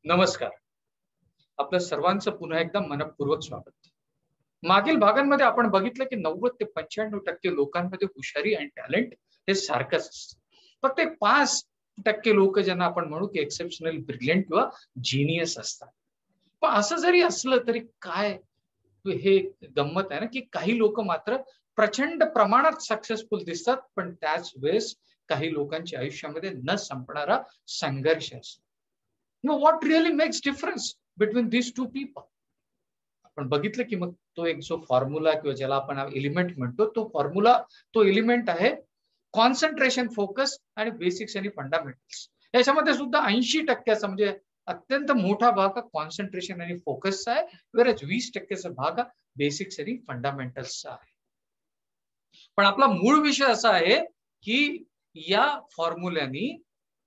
नमस्कार. आपल्या सर्वांचं पुन्हा एकदा मनपूर्वक स्वागत. मागील भागांमध्ये आपण बघितलं की 90 ते 95% लोकांमध्ये हुशारी आणि टॅलेंट हे सारखंच असतं. फक्त 5% लोक ज्यांना आपण म्हणू की एक्सेप्शनल ब्रिलियंट किंवा जीनियस असतात. पण असं जरी असलं तरी काय हे गंमत आहे ना, की काही लोक मात्र प्रचंड प्रमाणात सक्सेसफुल दिसतात, पण त्याच वेळेस काही लोकांच्या आयुष्यामध्ये न संपणारा संघर्ष असतो. What really makes difference between these two people? आपण बघितलं की मग तो एक जो फॉर्म्युला किंवा ज्याला आपण एलिमेंट म्हणतो, तो फॉर्म्युला, तो एलिमेंट आहे कॉन्सन्ट्रेशन, फोकस आणि बेसिक्स आणि फंडामेंटल्स. याच्यामध्ये सुद्धा 80% म्हणजे अत्यंत मोठा भाग हा कॉन्सन्ट्रेशन आणि फोकसचा आहे, वेळेस 20%चा भाग हा बेसिक्स आणि फंडामेंटल्सचा आहे. पण आपला मूळ विषय असा आहे की या फॉर्म्युल्यानी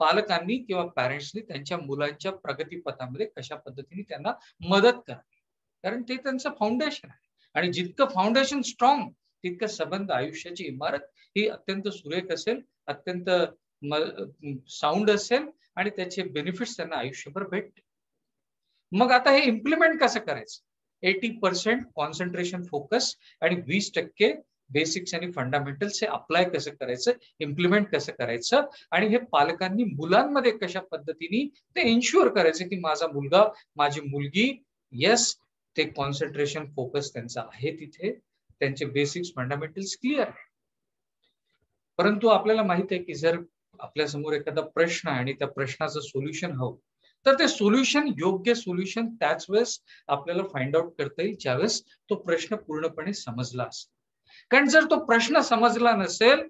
पालकांनी किंवा पॅरेंट्सनी त्यांच्या मुलांच्या प्रगतीपथामध्ये कशा पद्धतीने त्यांना मदत करावी, कारण ते त्यांचं फाउंडेशन आहे. आणि जितकं फाउंडेशन स्ट्रॉंग तितकं संबंध आयुष्याची इमारत ही अत्यंत सुरेख असेल, अत्यंत साऊंड असेल आणि त्याचे बेनिफिट्स त्यांना आयुष्यभर भेटते. मग आता हे इम्प्लिमेंट कसं करायचं? 80% कॉन्सन्ट्रेशन, फोकस आणि 20% बेसिक्स आणि फंडामेंटल्स हे अप्लाय कसं करायचं, इम्प्लिमेंट कसं करायचं आणि हे पालकांनी मुलांमध्ये कशा पद्धतीने ते इन्शुअर करायचं की माझा मुलगा, माझी मुलगी, येस, ते कॉन्सन्ट्रेशन, फोकस त्यांचा आहे तिथे, त्यांचे बेसिक्स, फंडामेंटल्स क्लिअर आहे. परंतु आपल्याला माहित आहे की जर आपल्या समोर एखादा प्रश्न आणि त्या प्रश्नाचं सोल्युशन हवं, तर ते सोल्युशन, योग्य सोल्युशन त्याच वेळेस आपल्याला फाइंड आउट करता येईल ज्यावेळेस तो प्रश्न पूर्णपणे समजला असेल. कारण जर तो प्रश्न समजला नसेल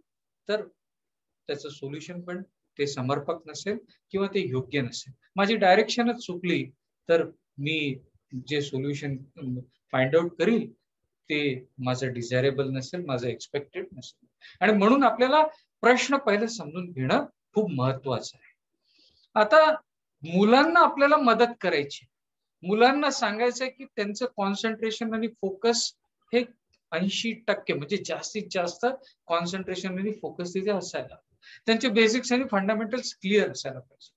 तर त्याचं सोल्युशन पण ते समर्पक नसेल किंवा ते योग्य नसेल. माझी डायरेक्शनच चुकली तर मी जे सोल्युशन फाइंड आउट करील ते माझं डिझायरेबल नसेल, माझं एक्सपेक्टेड नसेल. आणि म्हणून आपल्याला प्रश्न पहिले समजून घेणं खूप महत्वाचं आहे. आता मुलांना आपल्याला मदत करायची, मुलांना सांगायचंय की त्यांचं कॉन्सन्ट्रेशन आणि फोकस हे 80% म्हणजे जास्तीत जास्त कॉन्सन्ट्रेशन आणि फोकस तिथे असायला, त्यांचे बेसिक्स आणि फंडामेंटल्स क्लिअर असायला पाहिजे.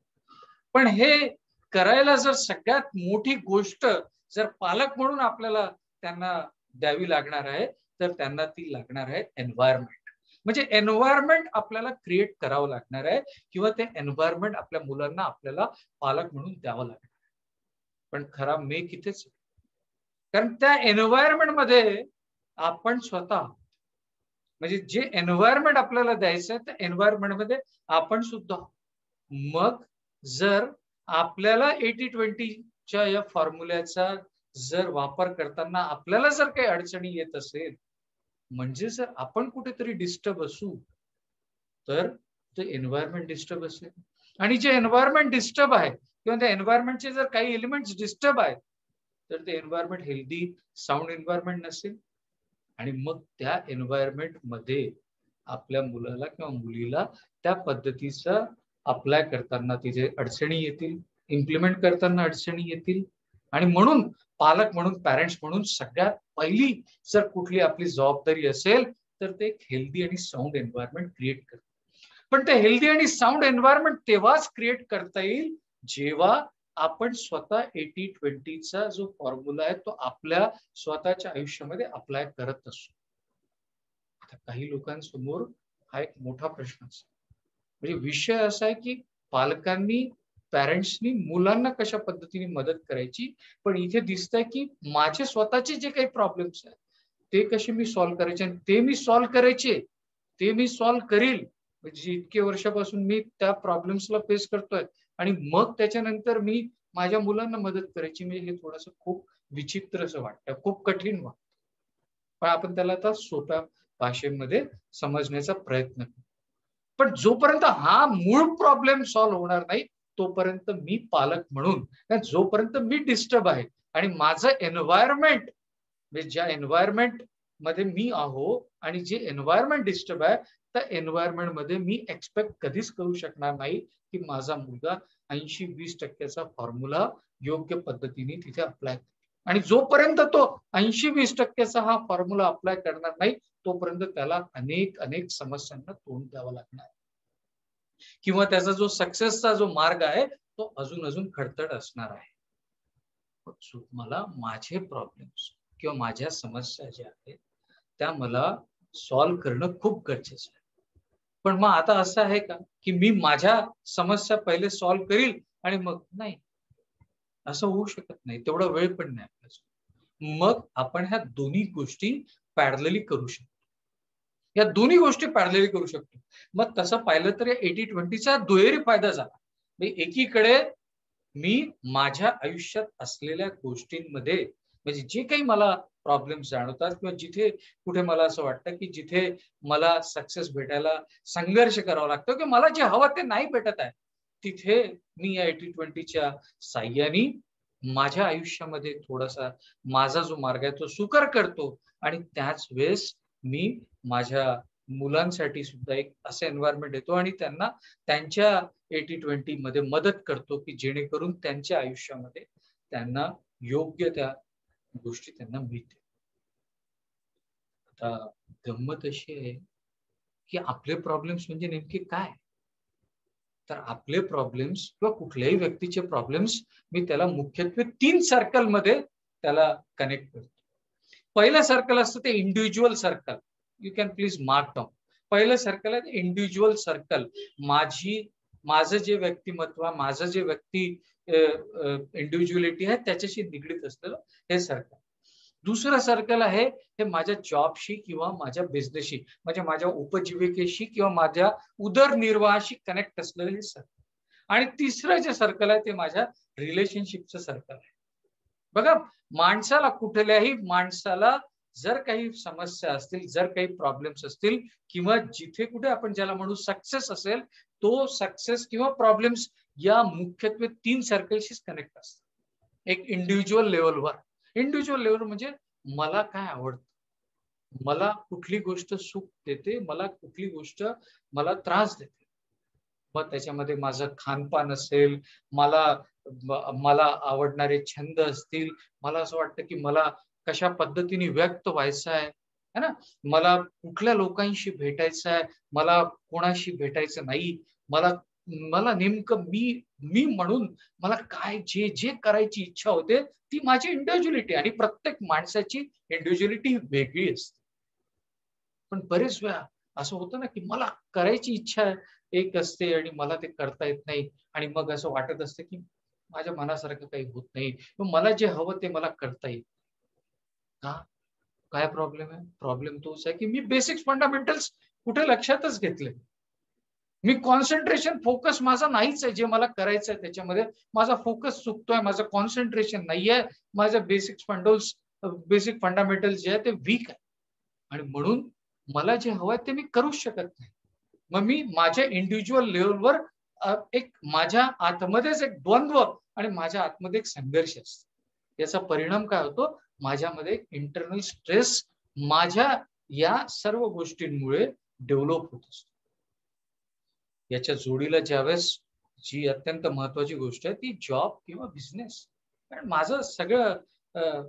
पण हे करायला जर सगळ्यात मोठी गोष्ट जर पालक म्हणून आपल्याला त्यांना द्यावी लागणार आहे, तर त्यांना ती लागणार आहे एन्व्हायरमेंट. म्हणजे एन्व्हायरमेंट आपल्याला क्रिएट करावं लागणार आहे किंवा ते एन्व्हायरमेंट आपल्या मुलांना आपल्याला पालक म्हणून द्यावं लागणार आहे. पण खरा मेक इथेच, कारण त्या एन्व्हायरमेंट मध्ये आपण स्वतः, म्हणजे जे एन्व्हायरमेंट आपल्याला द्यायचं आहे त्या एन्व्हायरमेंट मध्ये आपण सुद्धा. मग जर आपल्याला 80-20च्या या फॉर्म्युल्याचा जर वापर करताना आपल्याला जर काही अडचणी येत असेल, म्हणजे जर आपण कुठेतरी डिस्टर्ब असू, तर ते एन्व्हायरमेंट डिस्टर्ब असेल. आणि जे एन्व्हायरमेंट डिस्टर्ब आहे किंवा त्या एन्व्हायरमेंटचे जर काही एलिमेंट्स डिस्टर्ब आहेत, तर ते एन्व्हायरमेंट हेल्दी, साऊंड एन्व्हायरमेंट नसेल. आणि मग त्या एन्व्हायरमेंट मध्ये आपल्या मुलाला किंवा मुलीला त्या पद्धतीचा अप्लाय करताना तिथे अडचणी येतील, इम्प्लिमेंट करताना अडचणी येतील. आणि म्हणून पालक म्हणून, पॅरेंट्स म्हणून सगळ्यात पहिली जर कुठली आपली जबाबदारी असेल तर ते एक हेल्दी आणि साऊंड एन्व्हायरमेंट क्रिएट करणं. पण ते हेल्दी आणि साऊंड एन्व्हायरमेंट तेव्हाच क्रिएट करता येईल जेव्हा आपण स्वतः 80-20चा जो फॉर्म्युला आहे तो आपल्या स्वतःच्या आयुष्यामध्ये अप्लाय करत असतो. आता काही लोकांसमोर हा एक मोठा प्रश्न असतो. म्हणजे विषय असा आहे की पालकांनी, पॅरेंट्सनी मुलांना कशा पद्धतीने मदत करायची, पण इथे दिसतंय की माझे स्वतःचे जे काही प्रॉब्लेम्स आहेत ते कसे मी सॉल्व्ह करायचे, आणि ते मी सॉल्व्ह करायचे, ते मी सॉल्व्ह करील. म्हणजे इतके वर्षापासून मी त्या प्रॉब्लेम्सला फेस करतोय आणि मग त्याच्यानंतर मी माझ्या मुलांना मदत करायची, म्हणजे हे थोडंसं खूप विचित्र असं वाटतं, खूप कठीण वाटतं. पण आपण त्याला आता सोप्या भाषेमध्ये समजण्याचा प्रयत्न करू. पण जोपर्यंत हा मूळ प्रॉब्लेम सॉल्व्ह होणार नाही तोपर्यंत मी पालक म्हणून, जोपर्यंत मी डिस्टर्ब आहे आणि माझं एन्व्हायरमेंट, म्हणजे ज्या एन्व्हायरमेंट मध्ये मी आहो आणि जे एन्व्हायरमेंट डिस्टर्ब आहे त्या एन्व्हायरमेंट मध्ये मी एक्सपेक्ट कधीच करू शकणार नाही की माझा मुलगा 80-20%चा फॉर्म्युला योग्य पद्धतीने तिथे अप्लाय. आणि जोपर्यंत तो 80-20%चा हा फॉर्म्युला अप्लाय करणार नाही तोपर्यंत त्याला अनेक अनेक समस्यांना तोंड द्यावं लागणार, किंवा त्याचा जो सक्सेसचा जो मार्ग आहे तो अजून अजून खडतड असणार आहे. मला माझे प्रॉब्लेम्स किंवा माझ्या समस्या ज्या आहेत त्या मला सॉल्व्ह करणं खूप गरजेचं आहे. पण मग आता असं आहे का की मी माझ्या समस्या पहिले सॉल्व्ह करील आणि मग नाही, असं होऊ शकत नाही. तेवढा वेळ पण नाही आपल्याला. मग आपण ह्या दोन्ही गोष्टी पॅरलली करू शकतो. या दोन्ही गोष्टी पॅरलली करू शकतो. मग तसं पाहिलं तर 80-20चा दुहेरी फायदा झाला. एकीकडे मी माझ्या आयुष्यात असलेल्या गोष्टींमध्ये म्हणजे जे काही मला प्रॉब्लेम्स जाणवतात किंवा जिथे कुठे मला असं वाटतं की जिथे मला सक्सेस भेटायला संघर्ष करावा लागतो किंवा मला जे हवं ते नाही भेटत आहे, तिथे मी या 80-20च्या साह्याने माझ्या आयुष्यामध्ये थोडासा माझा जो मार्ग आहे तो सुकर करतो आणि त्याच वेळेस मी माझ्या मुलांसाठी सुद्धा एक असं एन्व्हायरमेंट देतो आणि त्यांना त्यांच्या 80-20 मध्ये मदत करतो की जेणेकरून त्यांच्या आयुष्यामध्ये त्यांना योग्य त्या गोष्टी त्यांना मिळतील. आता गंमत अशी आहे की आपले प्रॉब्लेम्स म्हणजे नेमके काय? तर आपले प्रॉब्लेम्स किंवा कुठल्याही व्यक्तीचे प्रॉब्लेम्स मी त्याला मुख्यत्वे 3 सर्कलमध्ये त्याला कनेक्ट करतो. पहिलं सर्कल असतं ते individual circle. You can please mark down. पहिलं सर्कल आहे इंडिव्हिज्युअल सर्कल. माझं जे व्यक्तिमत्व, माझं जे व्यक्ती इंडिव्हिज्युअलिटी आहे त्याच्याशी निगडीत असलेलं हे सर्कल. दुसरं सर्कल आहे हे माझ्या जॉबशी किंवा माझ्या बिझनेसशी म्हणजे माझ्या उपजीविकेशी किंवा माझ्या उदरनिर्वाहाशी कनेक्ट असलेलं हे सर्कल. आणि तिसरं जे सर्कल आहे ते माझ्या रिलेशनशिपचं सर्कल आहे. बघा, कुठल्याही माणसाला जर काही समस्या असतील, जर काही प्रॉब्लेम्स असतील किंवा जिथे कुठे आपण ज्याला म्हणू सक्सेस असेल, तो सक्सेस किंवा प्रॉब्लेम्स या मुख्यत्वे 3 सर्कलशीच कनेक्ट असतात. एक इंडिव्हिज्युअल लेवलवर. इंडिव्हिज्युअल लेवल म्हणजे मला काय आवडतं, मला कुठली गोष्ट सुख देते, मला कुठली गोष्ट मला त्रास देते. मग त्याच्यामध्ये माझं खानपान असेल, मला आवडणारे छंद असतील, मला असं वाटतं की मला कशा पद्धतीने व्यक्त व्हायचं आहे ना, मला कुठल्या लोकांशी भेटायचं आहे, मला कोणाशी भेटायचं नाही, मला नेमकं मी म्हणून मला काय जे जे करायची इच्छा होते ती माझी इंडिव्हिज्युअलिटी. आणि प्रत्येक माणसाची इंडिव्हिज्युअलिटी वेगळी असते. पण बरेच वेळा असं होतं ना की मला करायची इच्छा एक असते आणि मला ते करता येत नाही आणि मग असं वाटत असतं की माझ्या मनासारखं काही होत नाही, मला जे हवं ते मला करता येईल. का? काय प्रॉब्लेम आहे? प्रॉब्लेम तोच आहे की मी बेसिक्स फंडामेंटल्स कुठे लक्षातच घेतले. मी कॉन्सन्ट्रेशन फोकस माझा नाहीच आहे. जे मला करायचं आहे त्याच्यामध्ये माझा फोकस चुकतोय, माझं कॉन्सन्ट्रेशन नाहीये, माझं बेसिक फंडामेंटल्स जे आहे ते वीक आहे आणि म्हणून मला जे हवंय ते मी करूच शकत नाही. मग मी माझ्या इंडिव्हिज्युअल लेवलवर एक माझ्या आतमध्येच एक द्वंद्व आणि माझ्या आतमध्ये एक संघर्ष असतो. याचा परिणाम काय होतो? माझ्यामध्ये इंटरनल स्ट्रेस माझ्या या सर्व गोष्टींमुळे डेव्हलप होत असतो. याच्या जोडीला ज्यावेळेस जी अत्यंत महत्वाची गोष्ट आहे ती जॉब किंवा बिझनेस. कारण माझं सगळं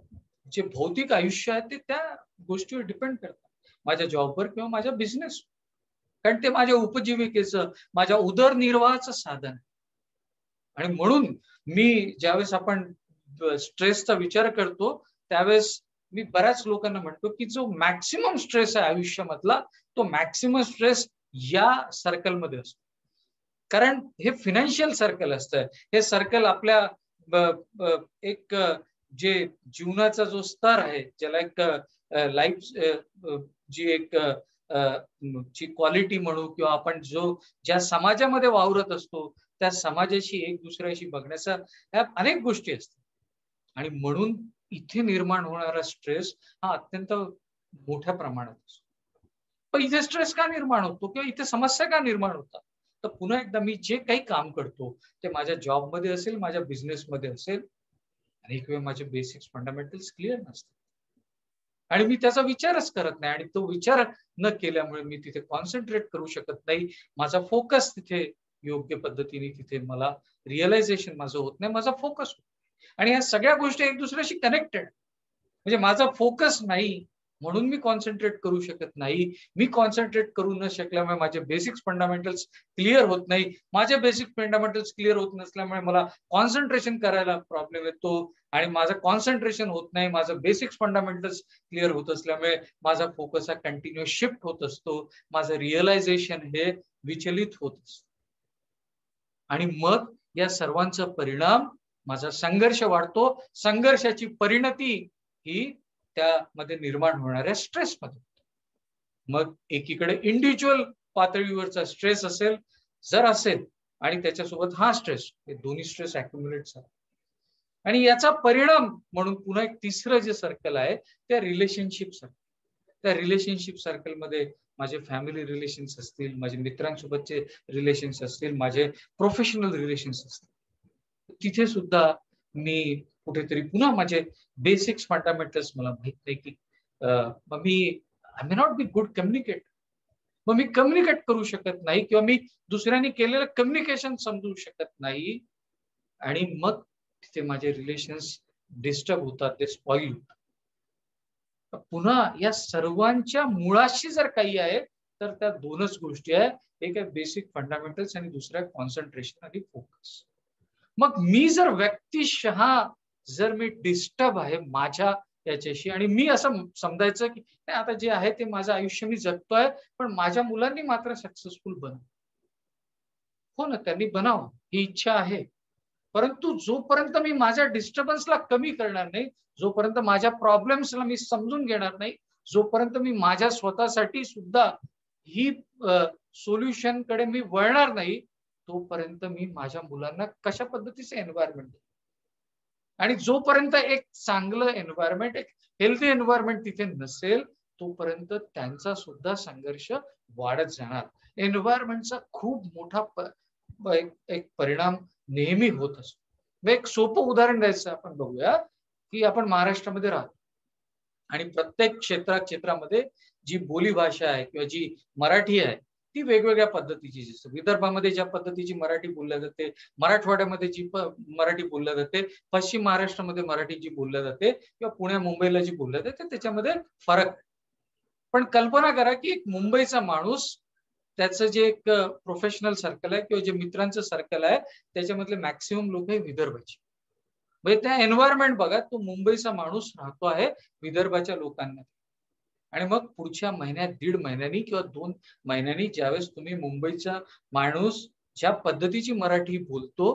जे भौतिक आयुष्य आहे ते त्या गोष्टीवर डिपेंड करतं, माझ्या जॉबवर किंवा माझ्या बिझनेस. कारण ते माझ्या उपजीविकेचं, माझ्या उदरनिर्वाहाचं साधन आहे. आणि म्हणून मी ज्यावेळेस आपण स्ट्रेसचा विचार करतो त्यावेळेस मी बऱ्याच लोकांना म्हणतो की जो मॅक्सिमम स्ट्रेस आहे आयुष्यामधला तो मॅक्सिमम स्ट्रेस या सर्कलमध्ये असतो. कारण हे फिनान्शियल सर्कल असतं. हे सर्कल आपल्या एक जे जीवनाचा जो स्तर आहे ज्याला एक लाईफ जी एक ची क्वालिटी म्हणू किंवा आपण ज्या समाजामध्ये वावरत असतो त्या समाजाशी एक दुसऱ्याशी बघण्याचा ह्या अनेक गोष्टी असतात. आणि म्हणून इथे निर्माण होणारा स्ट्रेस हा अत्यंत मोठ्या प्रमाणात असतो. पण इथे स्ट्रेस का निर्माण होतो किंवा इथे समस्या का निर्माण होतात? तर पुन्हा एकदा मी जे काही काम करतो ते माझ्या जॉबमध्ये असेल, माझ्या बिझनेसमध्ये असेल, अनेक वेळ माझे बेसिक्स फंडामेंटल्स क्लिअर नसतात आणि मी त्याचा विचारच करत नाही आणि तो विचार न केल्यामुळे मी तिथे कॉन्सन्ट्रेट करू शकत नाही. माझा फोकस तिथे योग्य पद्धतीने तिथे मला रिअलायझेशन माझं होत नाही, माझा फोकस होत. आणि या सगळ्या गोष्टी एक दुसऱ्याशी कनेक्टेड. म्हणजे माझा फोकस नाही म्हणून मी कॉन्सन्ट्रेट करू शकत नाही. मी कॉन्सन्ट्रेट करू न शकल्यामुळे माझे बेसिक फंडामेंटल्स क्लिअर होत नाही. माझे बेसिक फंडामेंटल्स क्लिअर होत नसल्यामुळे मला कॉन्सन्ट्रेशन करायला प्रॉब्लेम येतो आणि माझं कॉन्सन्ट्रेशन होत नाही. माझं बेसिक फंडामेंटल्स क्लिअर होत असल्यामुळे माझा फोकस हा कंटिन्यू शिफ्ट होत असतो. माझं रिअलायझेशन हे विचलित होत असतं आणि मग या सर्वांचा परिणाम माझा संघर्ष वाढतो. संघर्षाची परिणती ही त्यामध्ये निर्माण होणाऱ्या स्ट्रेसमध्ये. मग एकीकडे इंडिव्हिज्युअल पातळीवरचा स्ट्रेस असेल आणि त्याच्यासोबत हा स्ट्रेस, हे दोन्ही स्ट्रेस अॅक्युम्युलेट झाले आणि याचा परिणाम म्हणून पुन्हा एक तिसरं जे सर्कल आहे त्या रिलेशनशिप सर्कल. त्या रिलेशनशिप सर्कलमध्ये माझे फॅमिली रिलेशन्स असतील, माझे मित्रांसोबतचे रिलेशन्स असतील, माझे प्रोफेशनल रिलेशन्स असतील, तिथे सुद्धा मी कुठेतरी पुन्हा माझे बेसिक्स फंडामेंटल्स मला माहित नाही की मग मी I may not be good communicate. मग मी कम्युनिकेट करू शकत नाही किंवा मी दुसऱ्यांनी केलेलं कम्युनिकेशन समजू शकत नाही आणि मग तिथे माझे रिलेशन्स डिस्टर्ब होतात, ते स्पॉइल होतात. पुन्हा या सर्वांच्या मुळाशी जर काही आहे तर त्या दोनच गोष्टी आहे. एक आहे बेसिक फंडामेंटल्स आणि दुसरं आहे कॉन्सन्ट्रेशन आणि फोकस. मग मी जर व्यक्तिशः जर मी डिस्टर्ब आहे माझ्या याच्याशी आणि मी असं समजायचं की नाही आता जे आहे ते माझं आयुष्य मी जगतोय पण माझ्या मुलांनी मात्र सक्सेसफुल बनावं. हो ना, त्यांनी बनावं ही इच्छा आहे. परंतु जोपर्यंत मी माझ्या डिस्टर्बन्सला कमी करणार नाही, जोपर्यंत माझ्या प्रॉब्लेम्सला मी समजून घेणार नाही, जोपर्यंत मी माझ्या स्वतःसाठी सुद्धा ही सोल्युशन कडे मी वळणार नाही, तोपर्यंत मी माझ्या मुलांना कशा पद्धतीचे एन्व्हायरमेंट आणि जोपर्यंत एक चांगलं एन्व्हायरमेंट, एक हेल्दी एन्व्हायरमेंट तिथे नसेल तोपर्यंत त्यांचा सुद्धा संघर्ष वाढत जाणार. एन्व्हायरमेंटचा खूप मोठा एक परिणाम नेहमी होत असतो. एक सोपं उदाहरण द्यायचं आपण बघूया की आपण महाराष्ट्रामध्ये राहतो आणि प्रत्येक क्षेत्रामध्ये जी बोली भाषा आहे किंवा जी मराठी आहे ती वेगवेगळ्या पद्धतीची. जसं विदर्भामध्ये ज्या पद्धतीची मराठी बोलल्या जाते, मराठवाड्यामध्ये जी मराठी बोलल्या जाते, पश्चिम महाराष्ट्रामध्ये मराठी जी बोलल्या जाते किंवा पुणे मुंबईला जी बोलल्या जाते त्याच्यामध्ये फरक. पण कल्पना करा की एक मुंबईचा माणूस, त्याचं जे एक प्रोफेशनल सर्कल आहे किंवा जे मित्रांचं सर्कल आहे त्याच्यामधले मॅक्सिमम लोक आहे विदर्भाचे. म्हणजे त्या एन्व्हायरमेंट बघा, तो मुंबईचा माणूस राहतो आहे विदर्भाच्या लोकांना आणि मग पुढच्या महिन्यात 1.5 महिन्यांनी किंवा 2 महिन्यांनी ज्यावेळेस तुम्ही मुंबईचा माणूस ज्या पद्धतीची मराठी बोलतो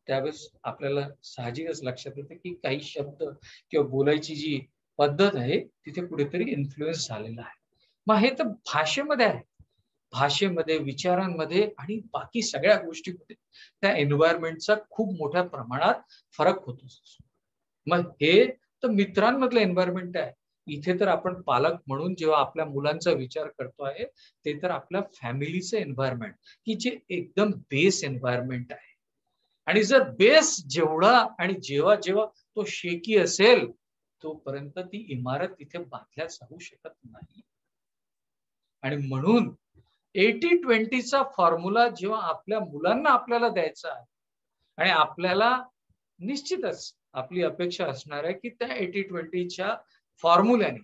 त्यावेळेस आपल्याला साहजिकच लक्षात येतं की काही शब्द किंवा बोलायची जी पद्धत आहे तिथे कुठेतरी इन्फ्लुएन्स झालेला आहे. मग हे तर भाषेमध्ये आहे, भाषेमध्ये, विचारांमध्ये आणि बाकी सगळ्या गोष्टींमध्ये त्या एन्व्हायरमेंटचा खूप मोठ्या प्रमाणात फरक होतो. मग हे तर मित्रांमधलं एन्व्हायरमेंट आहे. इथे तर आपण पालक म्हणून जेव्हा आपल्या मुलांचा विचार करतो आहे ते तर आपल्या फॅमिलीचं एन्व्हायरमेंट की जे एकदम बेस एन्व्हायरमेंट आहे. आणि जर बेस जेवढा आणि जेव्हा जेव्हा तो शेकी असेल तोपर्यंत ती इमारत तिथे बांधल्या जाऊ शकत नाही. आणि म्हणून 80-20चा फॉर्म्युला जेव्हा आपल्या मुलांना आपल्याला द्यायचा आहे आणि आपल्याला निश्चितच आपली अपेक्षा असणार आहे की त्या 80-20च्या फॉर्म्युल्याने,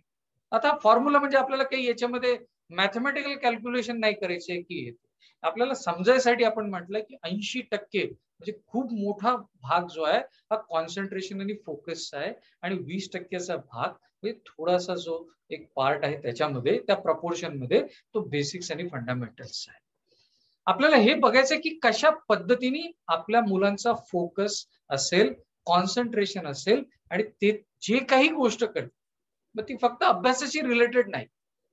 आता फॉर्म्युला म्हणजे आपल्याला काही याच्यामध्ये मॅथमॅटिकल कॅल्क्युलेशन नाही करायचे की आपल्याला समजायसाठी आपण म्हटलं की 80% म्हणजे खूप मोठा भाग जो आहे हा कॉन्सन्ट्रेशन आणि फोकसचा आहे आणि 20%चा भाग म्हणजे थोडासा जो एक पार्ट आहे त्याच्यामध्ये, त्या प्रपोर्शन मध्ये तो बेसिक्स आणि फंडामेंटल्स आहे. आपल्याला हे बघायचं की कशा पद्धतीने आपल्या मुलांचा फोकस असेल, कॉन्सन्ट्रेशन असेल आणि ते जे काही गोष्ट करतात मग ती फक्त अभ्यासाशी रिलेटेड नाही,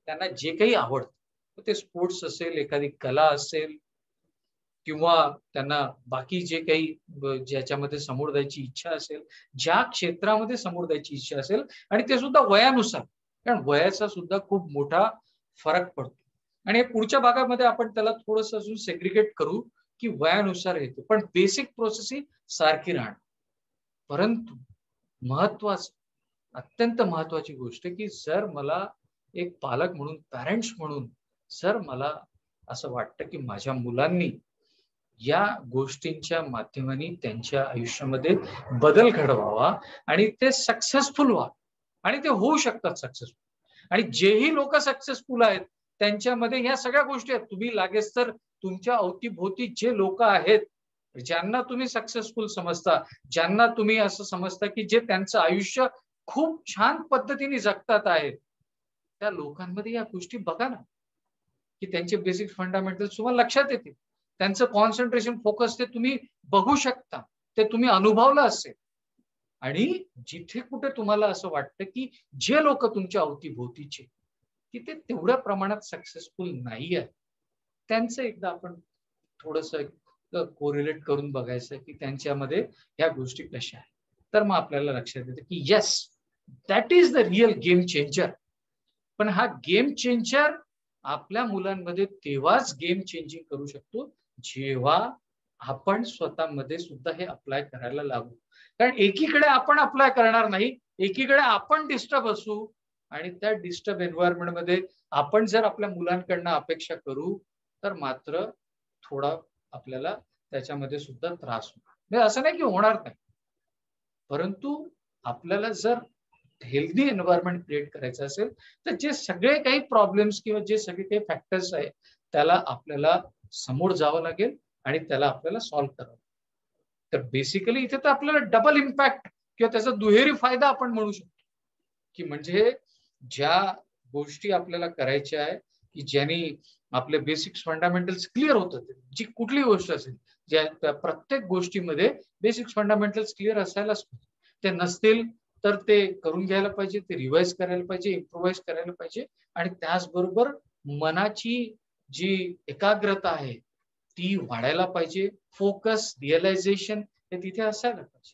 त्यांना जे काही आवडतं ते स्पोर्ट्स असेल, एखादी कला असेल किंवा त्यांना बाकी जे काही ज्याच्यामध्ये समोर जायची इच्छा असेल, ज्या क्षेत्रामध्ये समोर जायची इच्छा असेल आणि ते सुद्धा वयानुसार, कारण वयाचा सुद्धा खूप मोठा फरक पडतो आणि पुढच्या भागामध्ये आपण त्याला थोडंसं अजून सेग्रिगेट करू की वयानुसार येतो, पण बेसिक प्रोसेस ही सारखी राहणार. परंतु महत्वाचं, अत्यंत महत्वाची गोष्ट की जर मला एक पालक म्हणून, पॅरेंट्स म्हणून जर मला असं वाटतं की माझ्या मुलांनी या गोष्टींच्या माध्यमाने त्यांच्या आयुष्यामध्ये बदल घडवावा आणि ते सक्सेसफुल व्हा आणि ते होऊ शकतात सक्सेसफुल. आणि जेही लोक सक्सेसफुल आहेत त्यांच्यामध्ये ह्या सगळ्या गोष्टी आहेत. तुम्ही लागेच तर तुमच्या अवतीभोवती जे लोक आहेत ज्यांना तुम्ही सक्सेसफुल समजता, ज्यांना तुम्ही असं समजता की जे त्यांचं आयुष्य खूप छान पद्धतीने जगतात आहेत, त्या लोकांमध्ये या गोष्टी बघा ना, की त्यांचे बेसिक फंडामेंटल्स तुम्हाला लक्षात येतील. त्यांचं कॉन्सन्ट्रेशन फोकस ते तुम्ही बघू शकता, ते तुम्ही अनुभवलं असेल. आणि जिथे कुठे तुम्हाला असं वाटतं की जे लोक तुमच्या अवतीभोवतीचे की ते तेवढ्या प्रमाणात सक्सेसफुल नाही आहेत, त्यांचं एकदा आपण थोडस कोरिलेट करून बघायचं की त्यांच्यामध्ये ह्या गोष्टी कशा आहेत. तर मग आपल्याला लक्षात येतं की yes, that is the real game changer. पण हा गेम चेंजर आपल्या मुलांमध्ये तेव्हाच गेम चेंजिंग करू शकतो जेव्हा आपण स्वतःमध्ये सुद्धा हे अप्लाय करायला लागू. कारण एकीकडे आपण अप्लाय करणार नाही, एकीकडे आपण डिस्टर्ब असू आणि त्या डिस्टर्ब एन्व्हायरमेंट मध्ये आपण जर आपल्या मुलांकडनं अपेक्षा करू तर मात्र थोडा आपल्याला त्याच्यामध्ये सुद्धा त्रास होणार. असं नाही की होणार नाही, परंतु आपल्याला जर हेल्दी एन्व्हायरमेंट क्रिएट करायचं असेल तर जे सगळे काही प्रॉब्लेम्स किंवा जे सगळे काही फॅक्टर्स आहेत त्याला आपल्याला समोर जावं लागेल आणि त्याला आपल्याला सॉल्व्ह करावं. तर बेसिकली इथे तर आपल्याला डबल इम्पॅक्ट किंवा त्याचा दुहेरी फायदा आपण म्हणू शकतो की म्हणजे ज्या गोष्टी आपल्याला करायच्या आहे की ज्यांनी आपले बेसिक फंडामेंटल्स क्लिअर होतात, जी कुठली गोष्ट असेल ज्या प्रत्येक गोष्टीमध्ये बेसिक फंडामेंटल्स क्लिअर असायलाच पाहिजे. ते नसतील तर ते करून घ्यायला पाहिजे, ते रिवाइज करायला पाहिजे, इम्प्रोवाइज करायला पाहिजे आणि त्याचबरोबर मनाची जी एकाग्रता आहे ती वाढायला पाहिजे. फोकस, रिअलायझेशन हे तिथे असायला पाहिजे.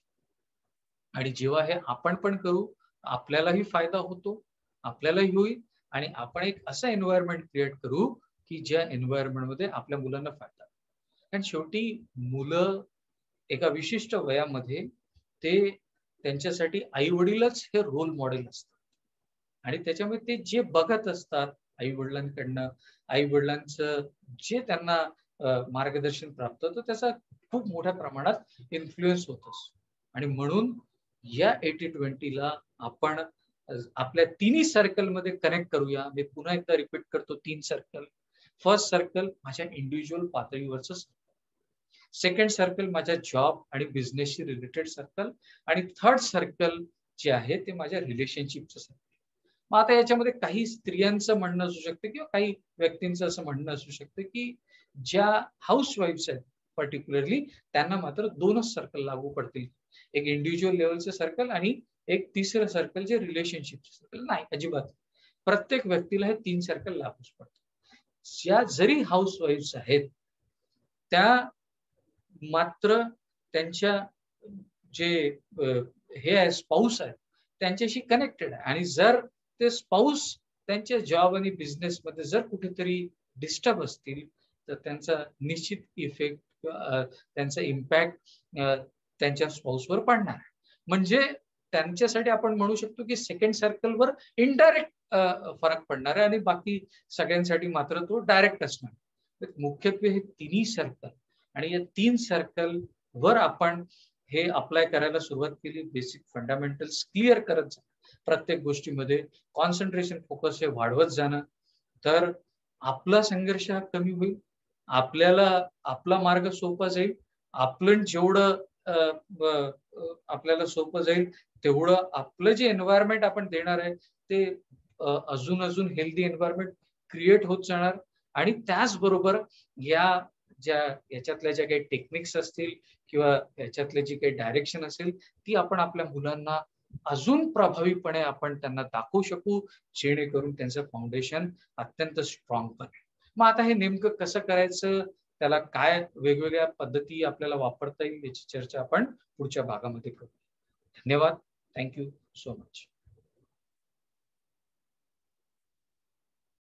आणि जेव्हा हे आपण पण करू आपल्यालाही फायदा होतो, आपल्यालाही होईल आणि आपण एक असं एन्व्हायरमेंट क्रिएट करू की ज्या एन्व्हायरमेंट मध्ये आपल्या मुलांना फायदा. आणि शेवटी मुलं एका विशिष्ट वयामध्ये ते त्यांच्यासाठी आई वडीलच हे रोल मॉडेल असतात आणि त्याच्यामुळे ते जे बघत असतात आई वडिलांकडनं, आई वडिलांचं जे त्यांना मार्गदर्शन प्राप्त होतं त्याचा खूप मोठ्या प्रमाणात इन्फ्लुएन्स होत असतो. आणि म्हणून या 80-20 आपण आपल्या तिन्ही सर्कल मध्ये कनेक्ट करूया. मी पुन्हा एकदा रिपीट करतो, 3 सर्कल. फर्स्ट सर्कल माझ्या इंडिव्हिज्युअल पातळीवरचं सर्कल, सेकंड सर्कल माझ्या जॉब आणि बिझनेसशी रिलेटेड सर्कल आणि थर्ड सर्कल जे आहे ते माझ्या रिलेशनशिपचं सर्कल. मग आता याच्यामध्ये काही स्त्रियांचं म्हणणं असू शकतं किंवा काही व्यक्तींचं असं म्हणणं असू शकतं की ज्या हाऊसवाईफ्स आहेत पर्टिक्युलरली त्यांना मात्र 2च सर्कल लागू पडतील, एक इंडिव्हिज्युअल लेवलचं सर्कल आणि एक तिसरं सर्कल जे रिलेशनशिपचं सर्कल. नाही, अजिबात. प्रत्येक व्यक्तीला हे 3 सर्कल लागूच पडतात. ज्या जरी हाऊसवाईफ्स आहेत त्या मात्र त्यांच्या जे हे आहे स्पाऊस आहे त्यांच्याशी कनेक्टेड आहे आणि जर ते स्पाऊस त्यांच्या जॉब आणि बिझनेस मध्ये जर कुठेतरी डिस्टर्ब असतील तर त्यांचा निश्चित इफेक्ट त्यांचा इम्पॅक्ट त्यांच्या स्पाऊसवर पडणार आहे. म्हणजे त्यांच्यासाठी आपण म्हणू शकतो की सेकंड सर्कलवर इनडायरेक्ट फरक पडणार आहे आणि बाकी सगळ्यांसाठी मात्र तो डायरेक्ट असणार. मुख्यत्वे हे तिन्ही सर्कल आणि या 3 सर्कल वर आपण हे अप्लाय करायला सुरुवात केली, बेसिक फंडामेंटल्स क्लिअर करत जा, प्रत्येक गोष्टीमध्ये कॉन्सन्ट्रेशन फोकस हे वाढवत जाणं, तर आपला संघर्ष हा कमी होईल, आपल्याला आपला मार्ग सोपा जाईल. आपलं जेवढं आपल्याला सोपं जाईल तेवढं आपलं जे एन्व्हायरमेंट आपण देणार आहे ते अजून अजून हेल्दी एन्व्हायरमेंट क्रिएट होत जाणार. आणि त्याचबरोबर याच्यातल्या ज्या काही टेक्निक्स असतील किंवा याच्यातले जी काही डायरेक्शन असेल ती आपण आपल्या मुलांना अजून प्रभावीपणे आपण त्यांना दाखवू शकू जेणेकरून त्यांचं फाउंडेशन अत्यंत स्ट्रॉंग बनेल. मग आता हे नेमकं कसं करायचं, त्याला काय वेगवेगळ्या पद्धती आपल्याला वापरता येईल याची चर्चा आपण पुढच्या भागामध्ये करू. धन्यवाद. Thank you so much.